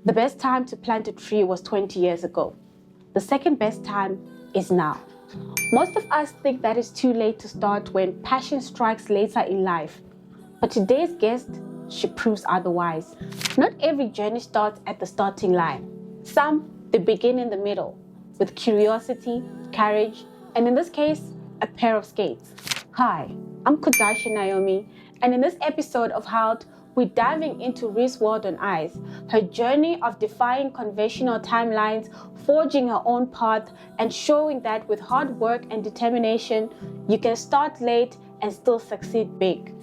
The best time to plant a tree was 20 years ago. The second best time is now. Most of us think that it's too late to start when passion strikes later in life. But today's guest, she proves otherwise. Not every journey starts at the starting line. Some, they begin in the middle, with curiosity, courage, and in this case, a pair of skates. Hi, I'm Kudashi Naomi, and in this episode of Halt, we're diving into Reese Walden Ice, her journey of defying conventional timelines, forging her own path, and showing that with hard work and determination, you can start late and still succeed big.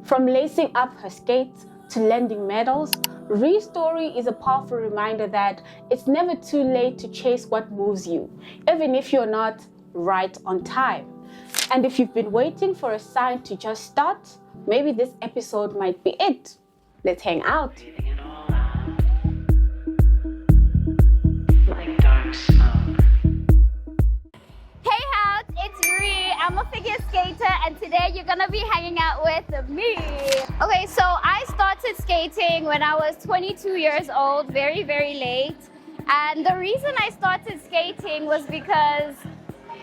From lacing up her skates to landing medals, Reese's story is a powerful reminder that it's never too late to chase what moves you, even if you're not right on time. And if you've been waiting for a sign to just start, maybe this episode might be it. Let's hang out. Like dark smoke. Hey Halt, it's Ree. I'm a figure skater and today you're gonna be hanging out with me. Okay, so I started skating when I was 22 years old, very late. And the reason I started skating was because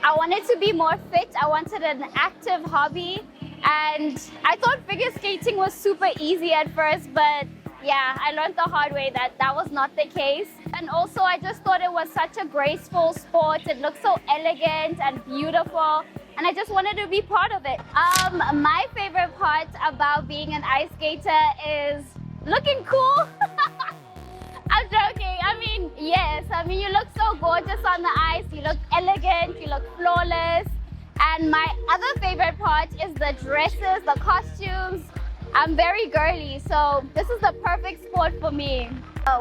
I wanted to be more fit. I wanted an active hobby. And I thought figure skating was super easy at first, but yeah, I learned the hard way that that was not the case. And also I just thought it was such a graceful sport. It looked so elegant and beautiful, and I just wanted to be part of it. My favorite part about being an ice skater is looking cool. I'm joking. I mean, yes. I mean, you look so gorgeous on the ice. You look elegant. You look flawless. And my other favorite part is the dresses, the costumes. I'm very girly, so this is the perfect sport for me.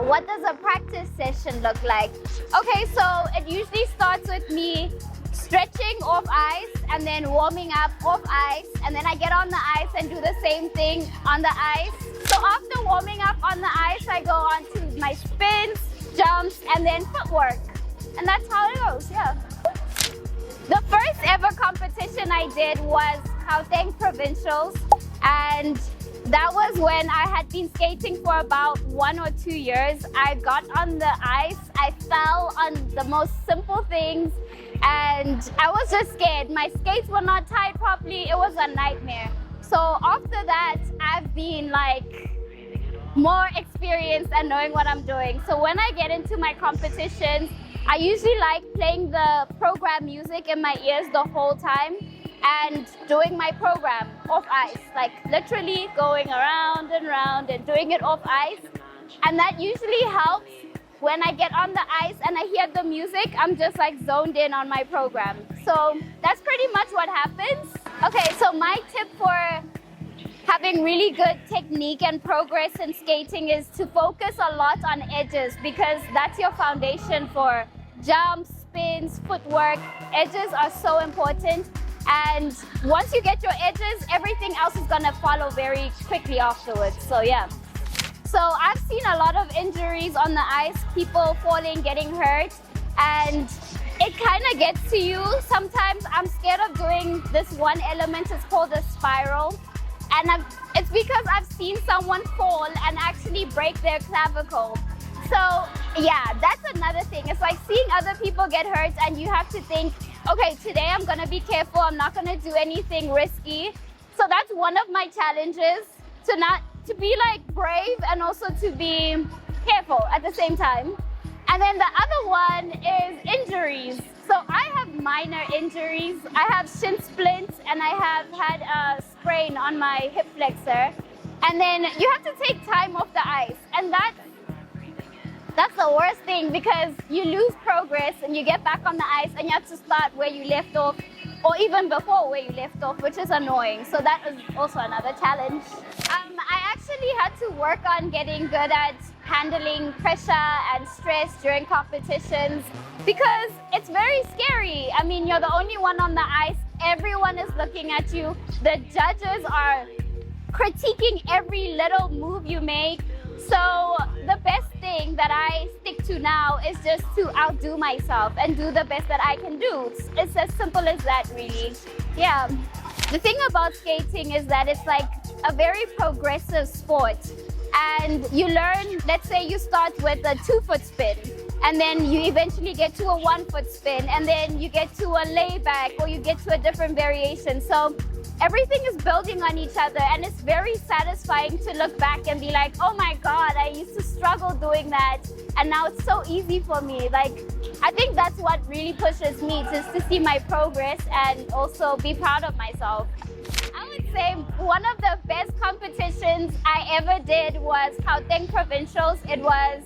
What does a practice session look like? Okay, so it usually starts with me stretching off ice and then warming up off ice, and then I get on the ice and do the same thing on the ice. So after warming up on the ice, I go on to my spins, jumps, and then footwork. And that's how it goes, yeah. The first ever competition I did was Gauteng Provincials, and that was when I had been skating for about 1 or 2 years. I got on the ice, I fell on the most simple things, and I was just scared. My skates were not tied properly, it was a nightmare. So after that, I've been like more experienced and knowing what I'm doing. So when I get into my competitions, I usually like playing the program music in my ears the whole time and doing my program off ice, like literally going around and round and doing it off ice. And that usually helps. When I get on the ice and I hear the music, I'm just like zoned in on my program. So that's pretty much what happens. Okay, so my tip for having really good technique and progress in skating is to focus a lot on edges, because that's your foundation for jumps, spins, footwork. Edges are so important, and once you get your edges, everything else is gonna follow very quickly afterwards. So yeah. So I've seen a lot of injuries on the ice, people falling, getting hurt, and it kind of gets to you. Sometimes I'm scared of doing this one element, it's called a spiral. And it's because I've seen someone fall and actually break their clavicle. So yeah, that's another thing. It's like seeing other people get hurt and you have to think, okay, today I'm gonna be careful, I'm not gonna do anything risky. So that's one of my challenges, to be like brave and also to be careful at the same time. And then the other one is injuries. So I have minor injuries. I have shin splints and I have had a sprain on my hip flexor. And then you have to take time off the ice. And that's the worst thing, because you lose progress and you get back on the ice and you have to start where you left off, or even before where you left off, which is annoying. So that is also another challenge. I actually had to work on getting good at handling pressure and stress during competitions, because it's very scary. I mean, you're the only one on the ice, everyone is looking at you, the judges are critiquing every little move you make. So the best thing that I stick to now is just to outdo myself and do the best that I can do. It's as simple as that, really. Yeah. The thing about skating is that it's like a very progressive sport. and you learn, let's say you start with a 2-foot spin, and then you eventually get to a 1-foot spin, and then you get to a layback, or you get to a different variation. So everything is building on each other, and it's very satisfying to look back and be like, oh my God, I used to struggle doing that, and now it's so easy for me. Like, I think that's what really pushes me, just to see my progress and also be proud of myself. I would say one of the best competitions I ever did was Gauteng Provincials. It was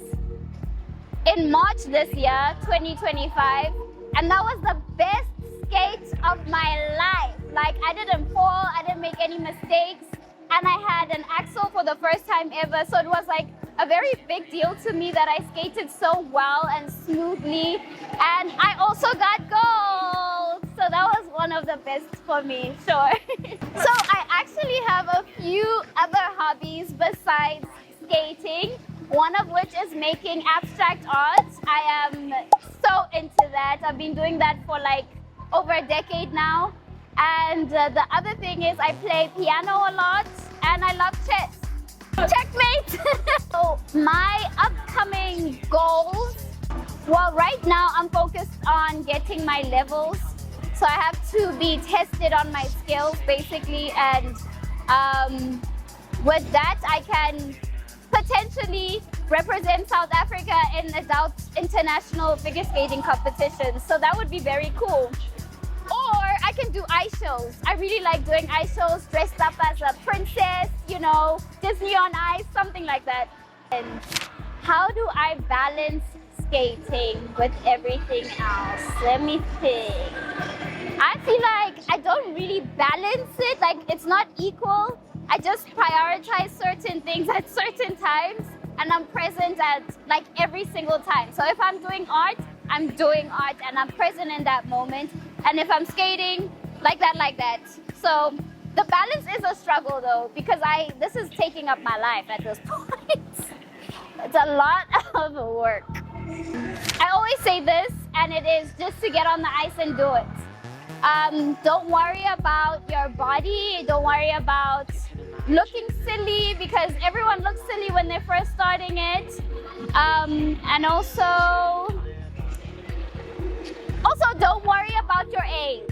in March this year, 2025, and that was the best skate of my life. Like, I didn't fall, I didn't make any mistakes, and I had an axle for the first time ever. So it was like a very big deal to me that I skated so well and smoothly, and I also got gold. So that was one of the best for me, sure. So I actually have a few other hobbies besides skating, one of which is making abstract art. I am so into that. I've been doing that for like over a decade now. And the other thing is I play piano a lot, and I love chess. Checkmate! So my upcoming goals, well, right now I'm focused on getting my levels. So I have to be tested on my skills basically, and with that I can potentially represent South Africa in adult international figure skating competitions. So that would be very cool. Or I can do ice shows. I really like doing ice shows, dressed up as a princess, you know, Disney on ice, something like that. And how do I balance skating with everything else? Let me think. I feel like I don't really balance it, like it's not equal. I just prioritize certain things at certain times, and I'm present at like every single time. So if I'm doing art, I'm doing art and I'm present in that moment. And if I'm skating, like that. So the balance is a struggle though, because this is taking up my life at this point. It's a lot of work. I always say this, and it is just to get on the ice and do it. Don't worry about your body. Don't worry about looking silly, because everyone looks silly when they're first starting it. And also don't worry about your age,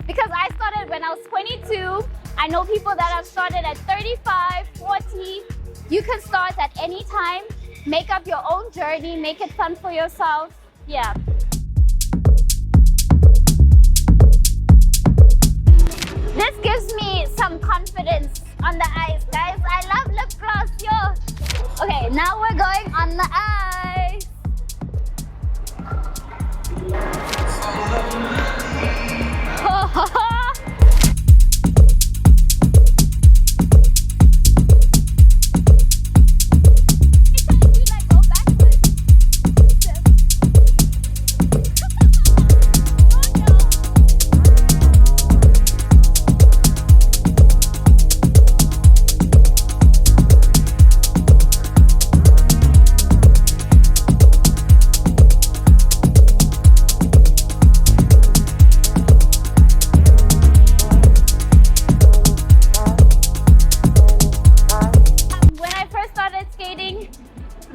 because I started when I was 22. I know people that have started at 35, 40. You can start at any time. Make up your own journey. Make it fun for yourself. Yeah. This gives me some confidence on the ice, guys. I love lip gloss, yo. Okay, now we're going on the ice.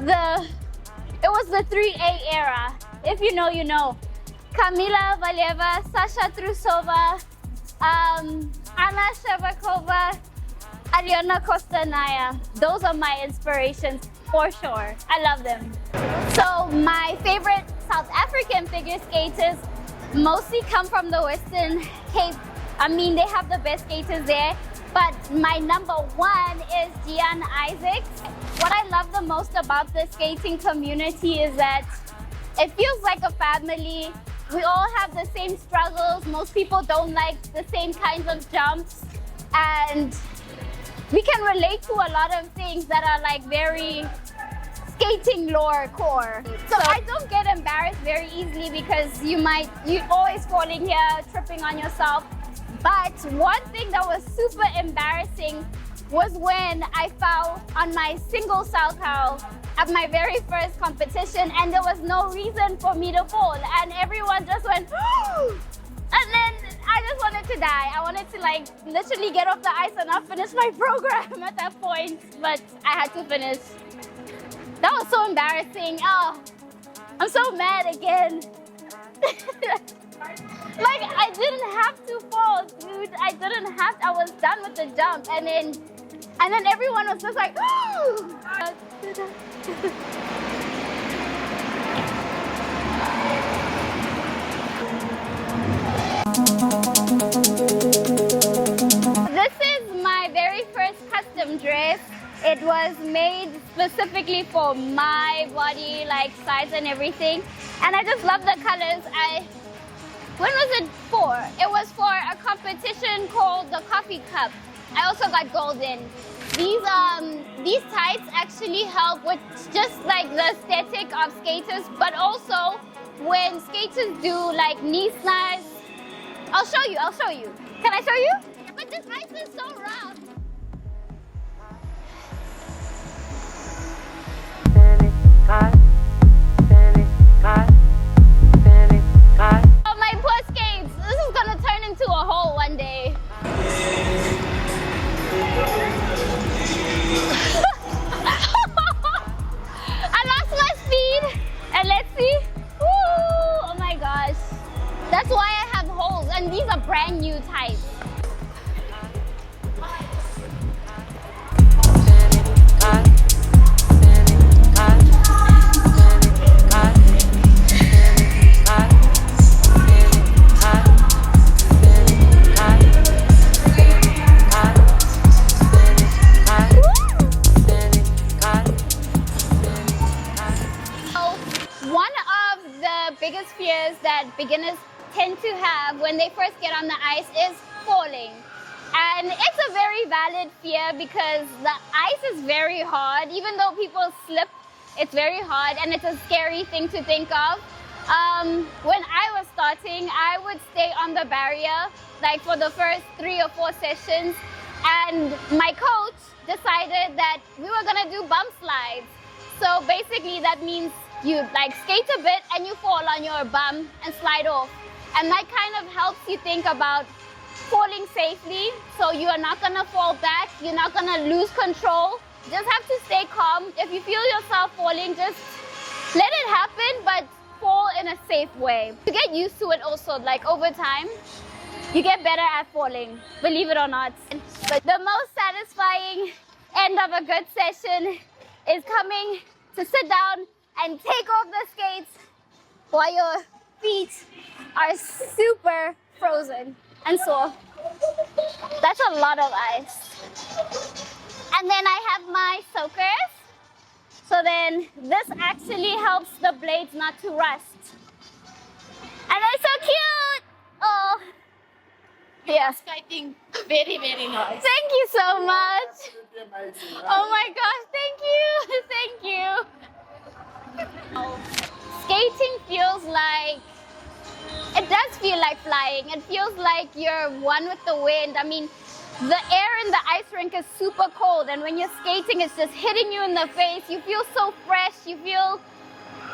It was the 3A era. If you know, you know. Kamila Valieva, Sasha Trusova, Anna Shevakova, Aliona Kostanaya. Those are my inspirations for sure. I love them. So my favorite South African figure skaters mostly come from the Western Cape. I mean, they have the best skaters there. But my number one is Gian Isaacs. What I love the most about the skating community is that it feels like a family. We all have the same struggles. Most people don't like the same kinds of jumps. And we can relate to a lot of things that are like very skating lore core. So I don't get embarrassed very easily, because you're always falling here, tripping on yourself. But one thing that was super embarrassing was when I fell on my single salchow at my very first competition, and there was no reason for me to fall, and everyone just went and then I just wanted to die. I wanted to like literally get off the ice and not finish my program at that point, but I had to finish. That was so embarrassing. Oh, I'm so mad again. Like, I didn't have to fall, dude. I didn't have to. I was done with the jump, and then everyone was just like, This is my very first custom dress. It was made specifically for my body, like size and everything. And I just love the colors. When was it for? It was for a competition called the Coffee Cup. I also got gold in. These tights actually help with just like the aesthetic of skaters, but also when skaters do like knee slides. I'll show you. Can I show you? But this ice is so rough. Oh, my poor skates. This is gonna turn into a hole one day. I lost my speed. And let's see. Woo! Oh my gosh. That's why I have holes. And these are brand new tights. Biggest fears that beginners tend to have when they first get on the ice is falling. And it's a very valid fear because the ice is very hard. Even though people slip, it's very hard and it's a scary thing to think of. When I was starting, I would stay on the barrier like for the first 3 or 4 sessions, and my coach decided that we were gonna do bump slides. So basically that means you like skate a bit and you fall on your bum and slide off. And that kind of helps you think about falling safely. So you are not gonna fall back, you're not gonna lose control. Just have to stay calm. If you feel yourself falling, just let it happen, but fall in a safe way. You get used to it also, like over time, you get better at falling, believe it or not. But the most satisfying end of a good session is coming to sit down and take off the skates while your feet are super frozen and sore. That's a lot of ice. And then I have my soakers. So then this actually helps the blades not to rust. And they're so cute! Oh, yeah. Skating very, very nice. Thank you so much. Oh my gosh, thank you. Thank you. Skating feels like, it does feel like flying. It feels like you're one with the wind. I mean, the air in the ice rink is super cold, and when you're skating, it's just hitting you in the face. You feel so fresh. You feel,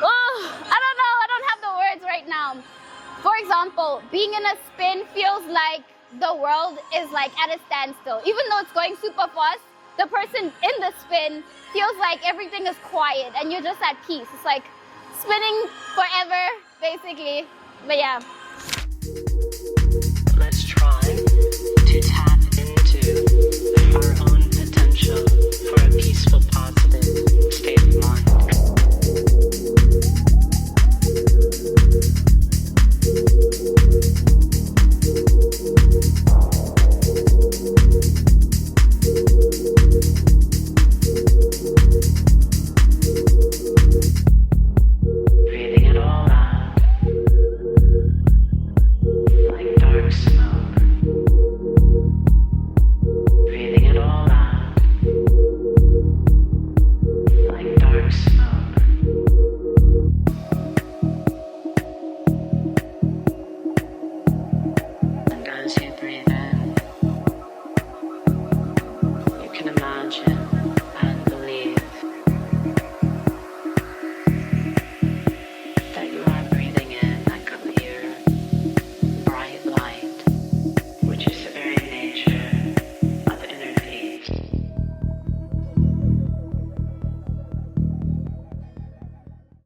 I don't know. I don't have the words right now. For example, being in a spin feels like the world is like at a standstill. Even though it's going super fast, the person in the spin feels like everything is quiet and you're just at peace. It's like spinning forever, basically. But yeah. Let's try to tap into our own potential for a peaceful, positive